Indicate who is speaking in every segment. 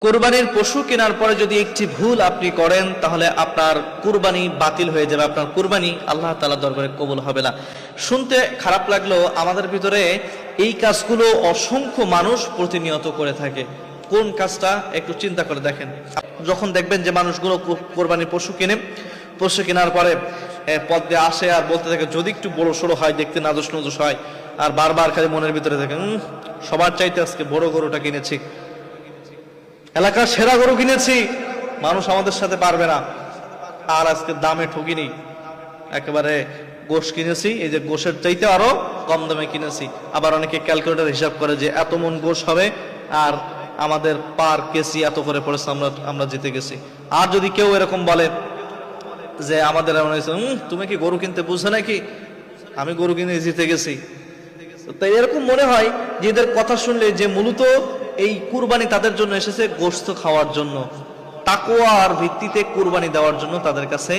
Speaker 1: কুরবানির পশু কেনার পরে যদি একটি ভুল আপনি করেন তাহলে আপনার কুরবানি বাতিল হয়ে যাবে, আপনার কুরবানি আল্লাহ তাআলার দরবারে কবুল হবে না। শুনতে খারাপ লাগলেও আমাদের ভিতরে এই কাজগুলো অসংখ্য মানুষ প্রতিনিয়ত করে থাকে। কোন কাজটা একটু চিন্তা করে দেখেন। যখন দেখবেন যে মানুষগুলো কুরবানির পশু কেনে, পশু কেনার পরে পথ দিয়ে আসে আর বলতে থাকে যদি একটু বড় সড়ো হয়, দেখতে নাজুস নজুস হয়, আর বারবার খালি মনের ভিতরে থাকে সবার চাইতে আজকে বড় গরুটা কিনেছি, এলাকার সেরা গরু কিনেছি, মানুষ আমাদের সাথে পারবে না, আর আজকে দামে ঠকিনি, একেবারে গোশ কিনেছি, এই যে গোশের চাইতে আরো কম দামে কিনেছি। আবার অনেকে ক্যালকুলেটর হিসাব করে যে এত মন গোশ হবে আর আমাদের পার কেজি এত করে পড়েছে, আমরা জিতে গেছি। আর যদি কেউ এরকম বলে যে আমাদের এমন হয়েছে, তুমি কি গরু কিনতে বুঝছো নাকি, আমি গরু কিনে জিতে গেছি, তাই এরকম মনে হয় যে এদের কথা শুনলে যে মূলত এই কুরবানি তাদের জন্য এসেছে গোশত খাওয়ার জন্য, তাকওয়ার ভিত্তিতে কুরবানি দেওয়ার জন্য তাদের কাছে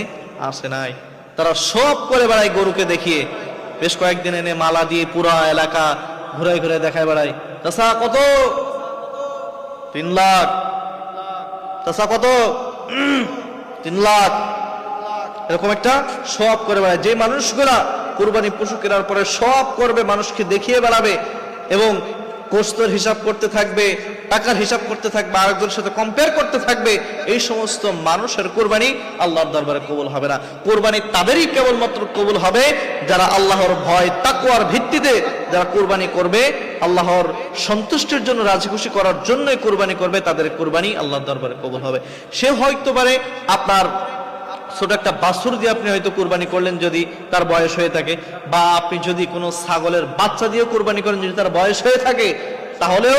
Speaker 1: আসে নাই। তারা সব করে বেড়ায় গরুকে দেখিয়ে, বেশ কয়েকদিন এনে মালা দিয়ে পুরা এলাকা ঘুরে ঘুরে দেখায় বেড়ায়, চাচা কত, 3 লাখ, চাচা কত, 3 লাখ, এরকম একটা সব করে বেড়ায়। যে মানুষগুলা কুরবানি পশু কেনার পরে সব করবে, মানুষকে দেখিয়ে বেড়াবে এবং গোশতের হিসাব করতে থাকবে, টাকার হিসাব করতে থাকবে, আরেকজনের সাথে কম্পেয়ার করতে থাকবে, এই সমস্ত মানুষের কুরবানি আল্লাহর দরবারে কবুল হবে না। কুরবানি তাদেরই কেবলমাত্র কবুল হবে যারা আল্লাহর ভয় তাকওয়ার ভিত্তিতে যারা কুরবানি করবে, আল্লাহর সন্তুষ্টির জন্য, রাজি খুশি করার জন্যই কুরবানি করবে, তাদের কুরবানি আল্লাহর দরবারে কবুল হবে। সে হয়তো পারে আপনার ছোট একটা বাছুর দিয়ে আপনি হয়তো কুরবানি করলেন যদি তার বয়স হয়ে থাকে, বা আপনি যদি কোনো ছাগলের বাচ্চা দিয়ে কুরবানি করেন যদি তার বয়স হয়ে থাকে, তাহলেও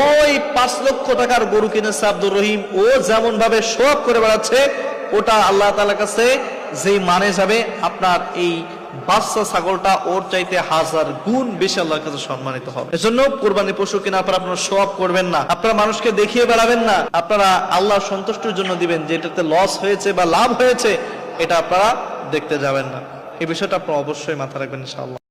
Speaker 1: ওই 5 লক্ষ টাকার গরু কিনেছে আব্দুর রহিম, ও যেমন ভাবে শোক করে বেড়াচ্ছে, ওটা আল্লাহ তাআলার কাছে যেই মানে যাবে, আপনার এই বাচ্চা ছাগলটা ওর চাইতে 1000 গুণ বেশি আল্লাহর কাছে সম্মানিত হবে। এজন্য কুরবানি পশু কেনার পর আপনারা শোক করবেন না, আপনারা মানুষকে দেখিয়ে বেড়াবেন না, আপনারা আল্লাহর সন্তুষ্টির জন্য দিবেন। যে এটাতে লস হয়েছে বা লাভ হয়েছে এটা আপনারা দেখতে যাবেন না। এই বিষয়টা আপনারা অবশ্যই মাথায় রাখবেন ইনশাআল্লাহ।